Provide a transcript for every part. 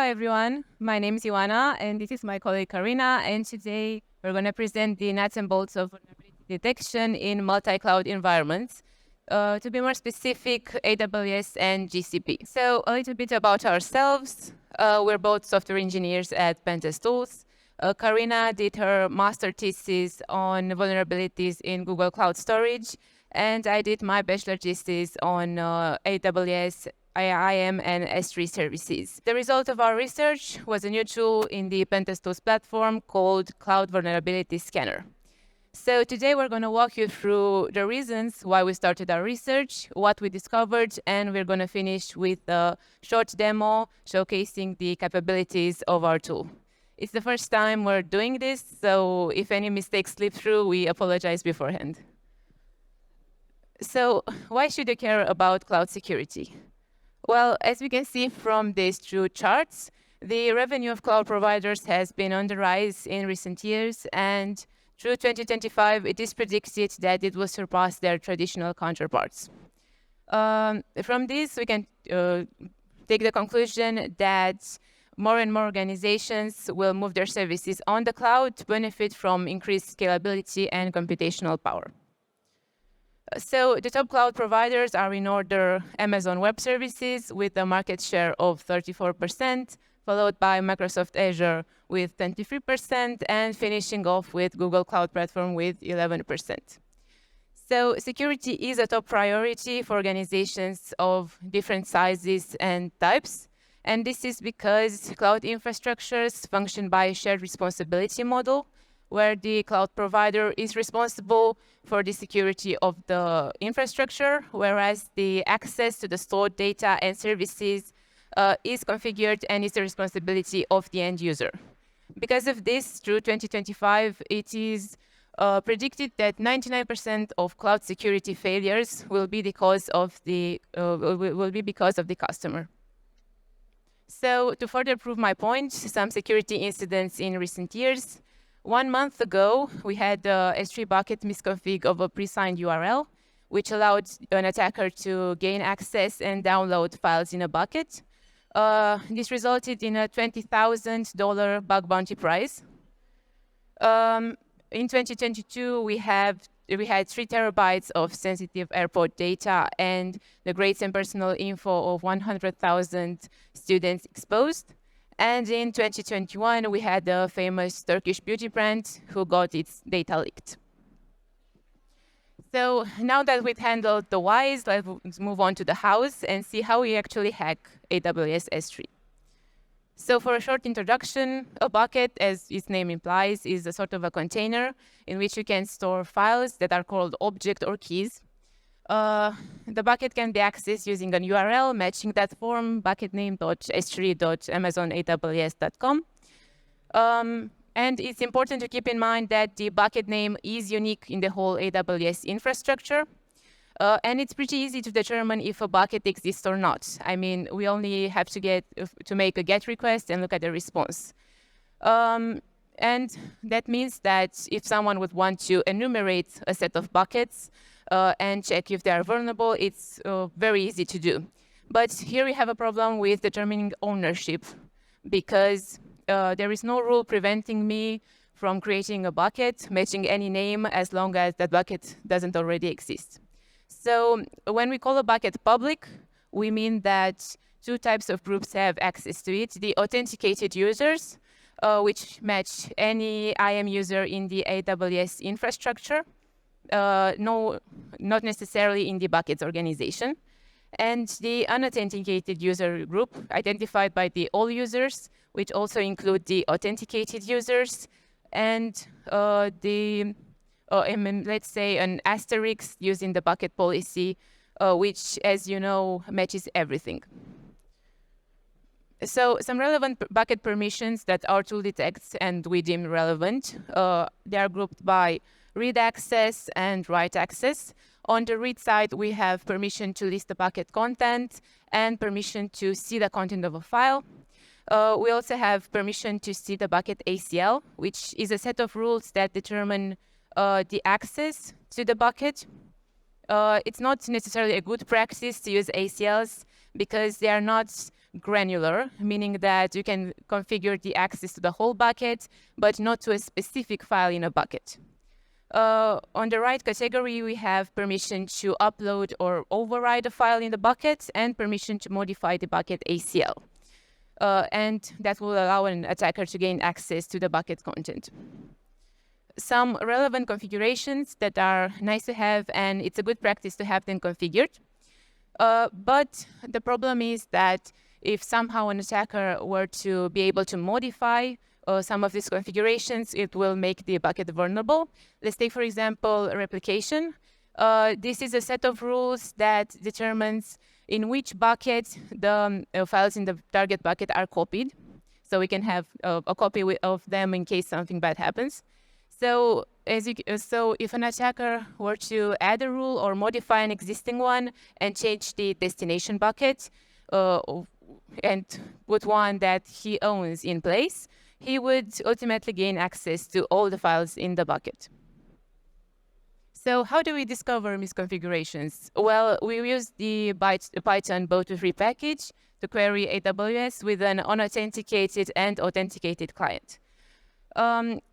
Hi everyone, my name is Ioana and this is my colleague Karina, and today we're going to present the nuts and bolts of vulnerability detection in multi-cloud environments. To be more specific, AWS and GCP. So a little bit about ourselves. We're both software engineers at Pentest-Tools. Karina did her master thesis on vulnerabilities in Google Cloud Storage, and I did my bachelor thesis on AWS, IAM, and S3 services. The result of our research was a new tool in the Pentest-Tools platform called Cloud Vulnerability Scanner. So today we're going to walk you through the reasons why we started our research, what we discovered, and we're going to finish with a short demo showcasing the capabilities of our tool. It's the first time we're doing this, so if any mistakes slip through, we apologize beforehand. So why should you care about cloud security? Well, as we can see from these two charts, the revenue of cloud providers has been on the rise in recent years, and through 2025, it is predicted that it will surpass their traditional counterparts. From this, we can take the conclusion that more and more organizations will move their services on the cloud to benefit from increased scalability and computational power. So the top cloud providers are in order Amazon Web Services with a market share of 34%, followed by Microsoft Azure with 23%, and finishing off with Google Cloud Platform with 11%. So security is a top priority for organizations of different sizes and types. And this is because cloud infrastructures function by a shared responsibility model, where the cloud provider is responsible for the security of the infrastructure, whereas the access to the stored data and services is configured and is the responsibility of the end user. Because of this, through 2025, it is predicted that 99% of cloud security failures will be because of the customer. So to further prove my point, some security incidents in recent years. 1 month ago, we had the S3 bucket misconfig of a pre-signed URL, which allowed an attacker to gain access and download files in a bucket. This resulted in a $20,000 bug bounty prize. In 2022, we had 3 terabytes of sensitive airport data and the grades and personal info of 100,000 students exposed. And in 2021, we had the famous Turkish beauty brand who got its data leaked. So now that we've handled the whys, let's move on to the hows and see how we actually hack AWS S3. So for a short introduction, a bucket, as its name implies, is a sort of a container in which you can store files that are called object or keys. The bucket can be accessed using an URL matching that form, bucketname.s3.amazonaws.com. And it's important to keep in mind that the bucket name is unique in the whole AWS infrastructure. And it's pretty easy to determine if a bucket exists or not. I mean, we only have to make a GET request and look at the response. And that means that if someone would want to enumerate a set of buckets and check if they are vulnerable, it's very easy to do. But here we have a problem with determining ownership, because there is no rule preventing me from creating a bucket, matching any name, as long as that bucket doesn't already exist. So when we call a bucket public, we mean that 2 types of groups have access to it: the authenticated users, which match any IAM user in the AWS infrastructure, no, not necessarily in the buckets organization, and the unauthenticated user group, identified by the all users, which also include the authenticated users, and let's say an asterisk using the bucket policy, which, as you know, matches everything. So some relevant bucket permissions that our tool detects and we deem relevant, they are grouped by read access and write access. On the read side, we have permission to list the bucket content and permission to see the content of a file. We also have permission to see the bucket ACL, which is a set of rules that determine the access to the bucket. It's not necessarily a good practice to use ACLs because they are not granular, meaning that you can configure the access to the whole bucket, but not to a specific file in a bucket. On the right category, we have permission to upload or override a file in the bucket and permission to modify the bucket ACL. And that will allow an attacker to gain access to the bucket content. Some relevant configurations that are nice to have, and it's a good practice to have them configured. But the problem is that if somehow an attacker were to be able to modify some of these configurations, it will make the bucket vulnerable. Let's take, for example, replication. This is a set of rules that determines in which bucket the files in the target bucket are copied. So we can have a copy of them in case something bad happens. So if an attacker were to add a rule or modify an existing one and change the destination bucket and put one that he owns in place, he would ultimately gain access to all the files in the bucket. So how do we discover misconfigurations? Well, we use the Python boat2free package to query AWS with an unauthenticated and authenticated client.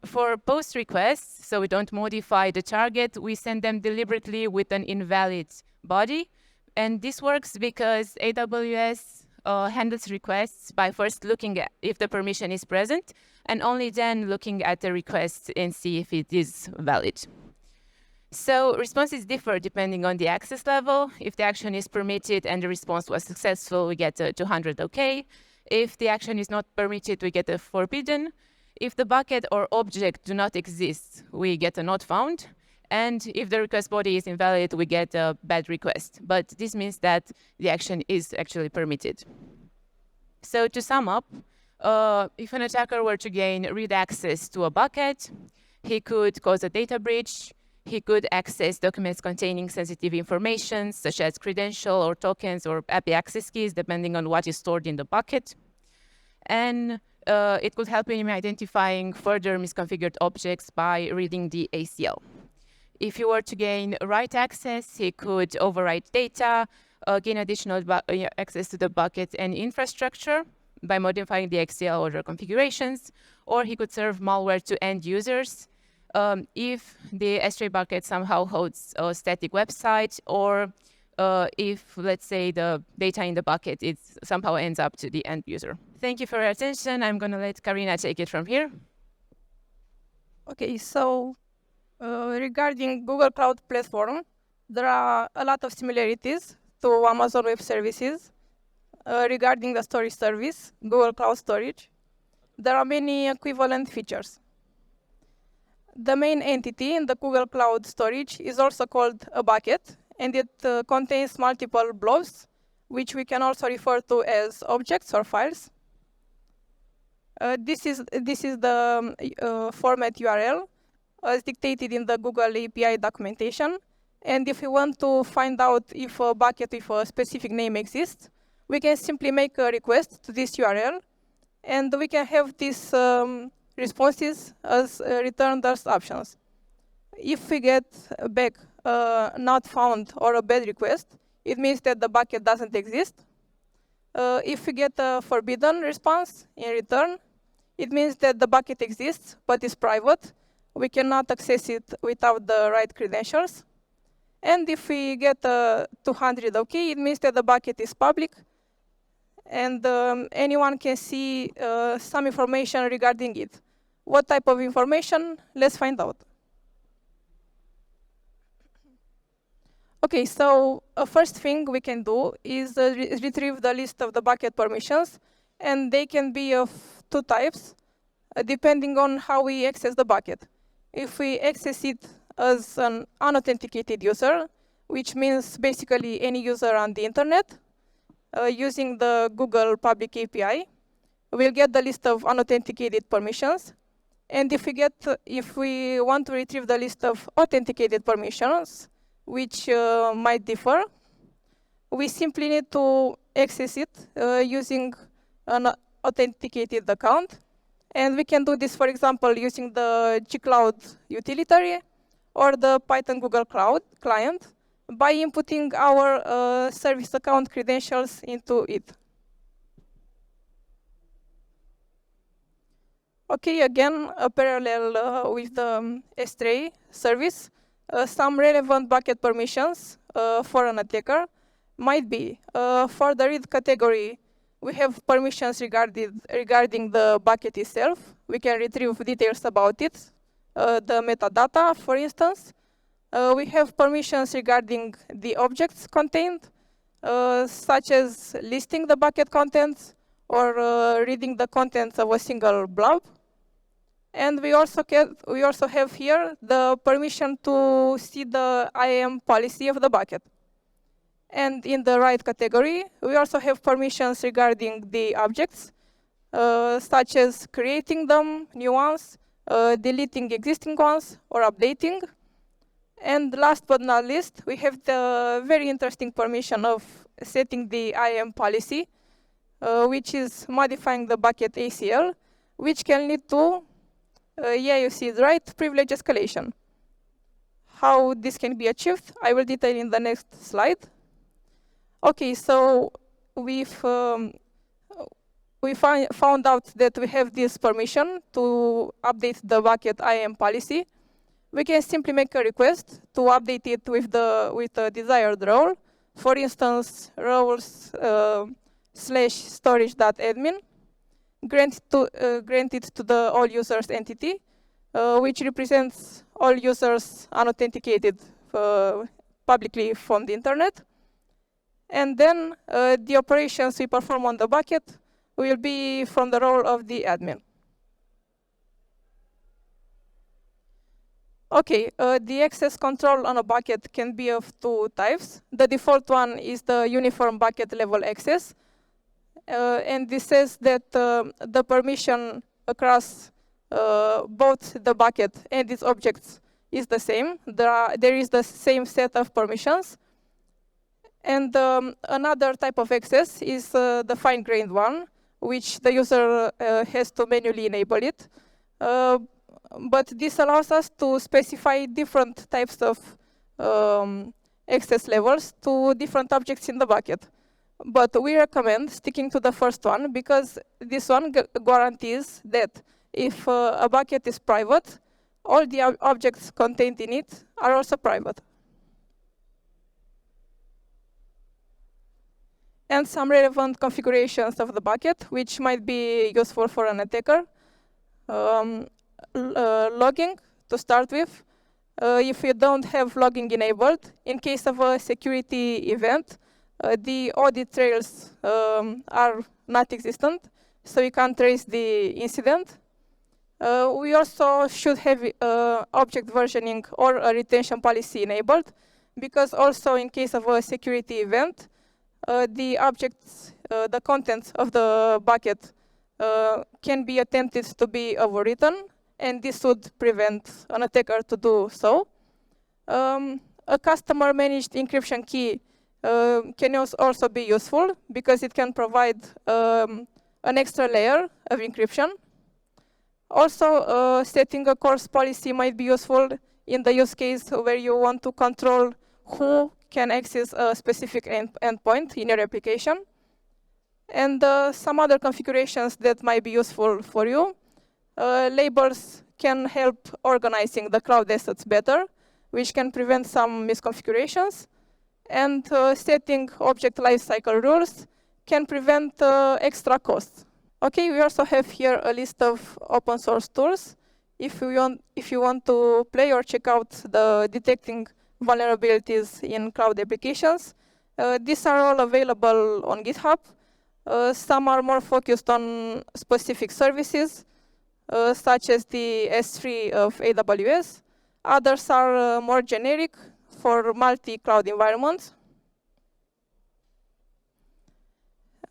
For post requests, so we don't modify the target, we send them deliberately with an invalid body. And this works because AWS handles requests by first looking at if the permission is present and only then looking at the request and see if it is valid. So responses differ depending on the access level. If the action is permitted and the response was successful, we get a 200 OK. If the action is not permitted, we get a forbidden. If the bucket or object do not exist, we get a not found. And if the request body is invalid, we get a bad request. But this means that the action is actually permitted. So to sum up, if an attacker were to gain read access to a bucket, he could cause a data breach. He could access documents containing sensitive information, such as credential or tokens or API access keys, depending on what is stored in the bucket. And it could help him identifying further misconfigured objects by reading the ACL. If he were to gain write access, he could overwrite data, gain additional access to the bucket and infrastructure by modifying the ACL order configurations, or he could serve malware to end users if the S3 bucket somehow hosts a static website, or if, let's say, the data in the bucket somehow ends up to the end user. Thank you for your attention. I'm going to let Karina take it from here. Okay, so regarding Google Cloud Platform, there are a lot of similarities to Amazon Web Services. Regarding the storage service, Google Cloud Storage, there are many equivalent features. The main entity in the Google Cloud Storage is also called a bucket, and it contains multiple blobs, which we can also refer to as objects or files. This is the format URL as dictated in the Google API documentation. And if we want to find out if a bucket with a specific name exists, we can simply make a request to this URL, and we can have these responses as returned as options. If we get back not found or a bad request, it means that the bucket doesn't exist. If we get a forbidden response in return, it means that the bucket exists, but is private. We cannot access it without the right credentials. And if we get a 200 OK, it means that the bucket is public, and anyone can see some information regarding it. What type of information? Let's find out. Okay, so first thing we can do is retrieve the list of the bucket permissions, and they can be of two types, depending on how we access the bucket. If we access it as an unauthenticated user, which means basically any user on the internet, using the Google public API, we'll get the list of unauthenticated permissions. And if we want to retrieve the list of authenticated permissions, which might differ, we simply need to access it using an authenticated account. And we can do this, for example, using the gcloud utilitary or the Python Google Cloud client by inputting our service account credentials into it. Okay, again, a parallel with the S3 service. Some relevant bucket permissions for an attacker might be for the read category, we have permissions regarding the bucket itself. We can retrieve details about it, the metadata, for instance. We have permissions regarding the objects contained, such as listing the bucket contents or reading the contents of a single blob. And we also have here the permission to see the IAM policy of the bucket. And in the right category, we also have permissions regarding the objects, such as creating them, new ones, deleting existing ones, or updating. And last but not least, we have the very interesting permission of setting the IAM policy, which is modifying the bucket ACL, which can lead to, yeah, you see it right, privilege escalation. How this can be achieved, I will detail in the next slide. Okay, so we found out that we have this permission to update the bucket IAM policy. We can simply make a request to update it with the desired role. For instance, roles /storage.admin. Grant it to the all users entity, which represents all users unauthenticated publicly from the internet. And then the operations we perform on the bucket will be from the role of the admin. Okay, the access control on a bucket can be of two types. The default one is the uniform bucket level access. And this says that the permission across both the bucket and its objects is the same. There is the same set of permissions. And another type of access is the fine-grained one, which the user has to manually enable it. But this allows us to specify different types of access levels to different objects in the bucket. But we recommend sticking to the first one because this one guarantees that if a bucket is private, all the objects contained in it are also private. And some relevant configurations of the bucket, which might be useful for an attacker. Logging, to start with. If you don't have logging enabled, in case of a security event, the audit trails are not existent, so you can't trace the incident. We also should have object versioning or a retention policy enabled, because also in case of a security event, the objects, the contents of the bucket can be attempted to be overwritten, and this would prevent an attacker to do so. A customer-managed encryption key can also be useful because it can provide an extra layer of encryption. Also, setting a course policy might be useful in the use case where you want to control who can access a specific endpoint in your application. And some other configurations that might be useful for you. Labels can help organizing the cloud assets better, which can prevent some misconfigurations. And setting object lifecycle rules can prevent extra costs. Okay, we also have here a list of open source tools. If you want to play or check out the detecting vulnerabilities in cloud applications, these are all available on GitHub. Some are more focused on specific services, such as the S3 of AWS. Others are more generic for multi-cloud environments.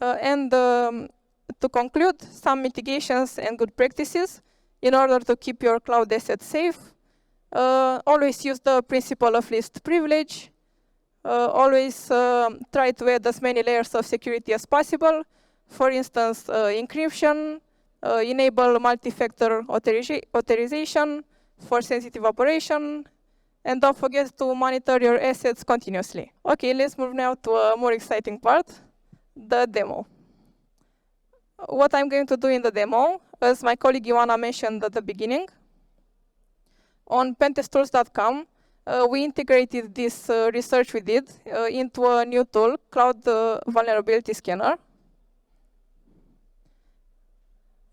And to conclude, some mitigations and good practices in order to keep your cloud assets safe. Always use the principle of least privilege. Always try to add as many layers of security as possible. For instance, encryption, enable multi-factor authorization for sensitive operation, and don't forget to monitor your assets continuously. Okay, let's move now to a more exciting part, the demo. What I'm going to do in the demo, as my colleague Ioana mentioned at the beginning, on Pentest-Tools.com, we integrated this research we did into a new tool, Cloud Vulnerability Scanner.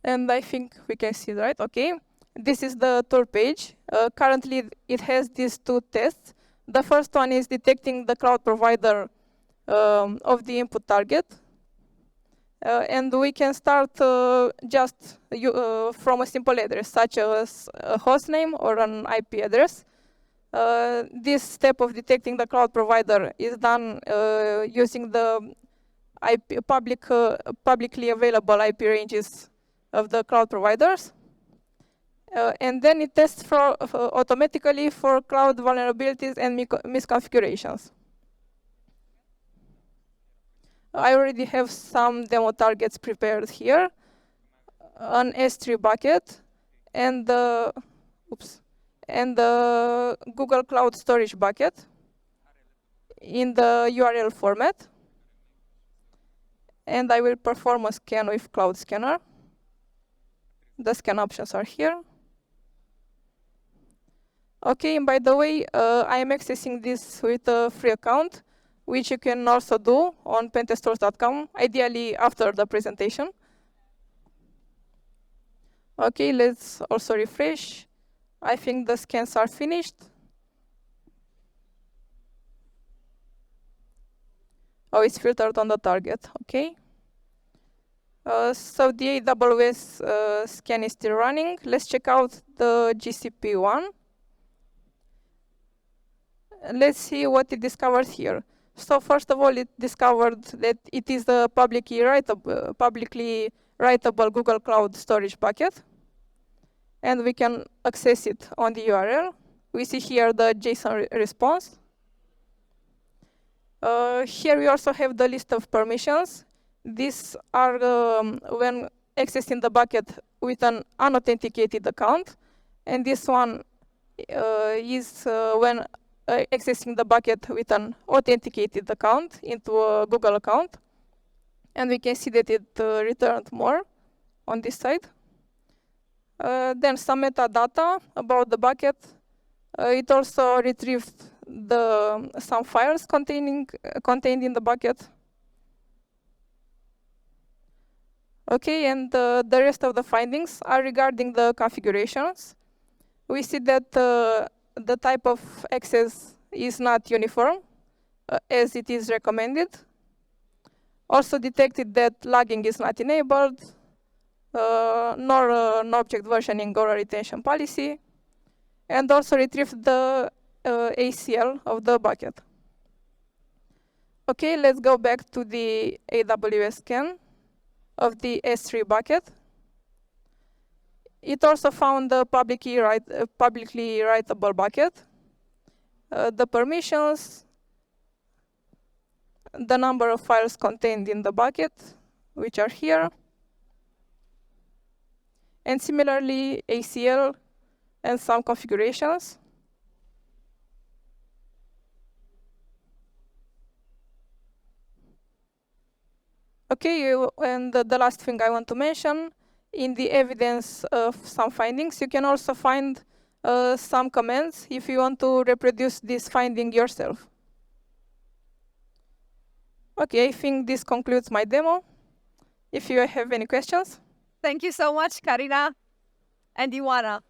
And I think we can see that, okay? This is the tool page. Currently, it has these two tests. The first one is detecting the cloud provider of the input target. And we can start just from a simple address, such as a host name or an IP address. This step of detecting the cloud provider is done using the publicly available IP ranges of the cloud providers. And then it tests automatically for cloud vulnerabilities and misconfigurations. I already have some demo targets prepared here, an S3 bucket, and the Google Cloud Storage bucket in the URL format. And I will perform a scan with Cloud Scanner. The scan options are here. Okay, and by the way, I am accessing this with a free account, which you can also do on Pentest-Tools.com, ideally after the presentation. Okay, let's also refresh. I think the scans are finished. Oh, it's filtered on the target, okay. So the AWS scan is still running. Let's check out the GCP one. Let's see what it discovers here. So first of all, it discovered that it is a publicly writable Google Cloud Storage bucket. And we can access it on the URL. We see here the JSON response. Here we also have the list of permissions. These are when accessing the bucket with an unauthenticated account. And this one is when accessing the bucket with an authenticated account into a Google account. And we can see that it returned more on this side. Then some metadata about the bucket. It also retrieved some files contained in the bucket. Okay, and the rest of the findings are regarding the configurations. We see that the type of access is not uniform, as it is recommended. Also detected that logging is not enabled, nor an object versioning or a retention policy, and also retrieved the ACL of the bucket. Okay, let's go back to the AWS scan of the S3 bucket. It also found the publicly writable bucket, the permissions, the number of files contained in the bucket, which are here, and similarly ACL and some configurations. Okay, and the last thing I want to mention, in the evidence of some findings, you can also find some comments if you want to reproduce this finding yourself. Okay, I think this concludes my demo. If you have any questions. Thank you so much, Karina and Ioana.